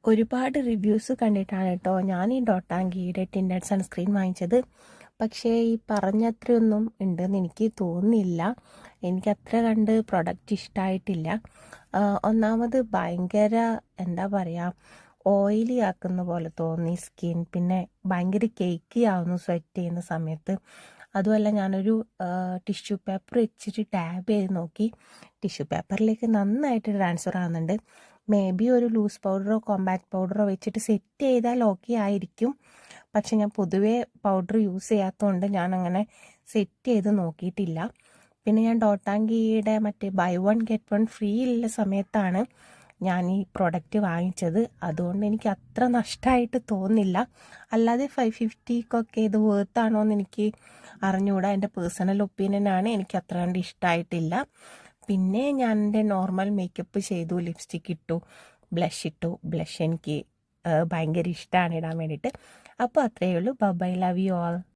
ഒരുപാട് റിവ്യൂസ് കണ്ടിട്ടാണ് കേട്ടോ ഞാൻ ഈ ഡോട്ടാങ്കിയുടെ ടിൻഡഡ് സൺസ്ക്രീൻ വാങ്ങിച്ചത്. പക്ഷേ ഈ പറഞ്ഞത്രയൊന്നും ഉണ്ടെന്ന് എനിക്ക് തോന്നുന്നില്ല. എനിക്കത്ര കണ്ട് പ്രൊഡക്റ്റ് ഇഷ്ടമായിട്ടില്ല. ഒന്നാമത് ഭയങ്കര എന്താ പറയുക, ഓയിലി ആക്കുന്ന പോലെ തോന്നി സ്കിൻ. പിന്നെ ഭയങ്കര കേക്കി ആവുന്നു സ്വെറ്റ് ചെയ്യുന്ന സമയത്ത്. അതുമല്ല, ഞാനൊരു ടിഷ്യൂ പേപ്പർ വെച്ചിട്ട് ടാബ് ചെയ്ത് നോക്കി. ടിഷ്യൂ പേപ്പറിലേക്ക് നന്നായിട്ട് ട്രാൻസ്ഫർ ആവുന്നുണ്ട്. മേ ബി ഒരു ലൂസ് പൗഡറോ കോമ്പാക്ട് പൗഡറോ വെച്ചിട്ട് സെറ്റ് ചെയ്താൽ ഓക്കെ ആയിരിക്കും. പക്ഷെ ഞാൻ പൊതുവേ പൗഡർ യൂസ് ചെയ്യാത്തതുകൊണ്ട് ഞാൻ അങ്ങനെ സെറ്റ് ചെയ്ത് നോക്കിയിട്ടില്ല. പിന്നെ ഞാൻ ഡോട്ടാങ്കിയുടെ മറ്റേ buy one get one free ഉള്ള സമയത്താണ് ഞാൻ ഈ പ്രൊഡക്റ്റ് വാങ്ങിച്ചത്. അതുകൊണ്ട് എനിക്ക് അത്ര നഷ്ടമായിട്ട് തോന്നില്ല. അല്ലാതെ 550 ഇത് വേർത്താണോ എന്ന് എനിക്ക് അറിഞ്ഞുകൂടാ. എൻ്റെ പേഴ്സണൽ ഒപ്പീനിയനാണ്. എനിക്ക് അത്ര കണ്ട് ഇഷ്ടമായിട്ടില്ല. പിന്നെ ഞാൻ എൻ്റെ നോർമൽ മേക്കപ്പ് ചെയ്തു, ലിപ്സ്റ്റിക്ക് ഇട്ടു, ബ്ലഷ് ഇട്ടു. ബ്ലഷ് എനിക്ക് ഭയങ്കര ഇഷ്ടമാണ് ഇടാൻ വേണ്ടിയിട്ട്. അപ്പോൾ അത്രയേ ഉള്ളൂ. Bye, love you all.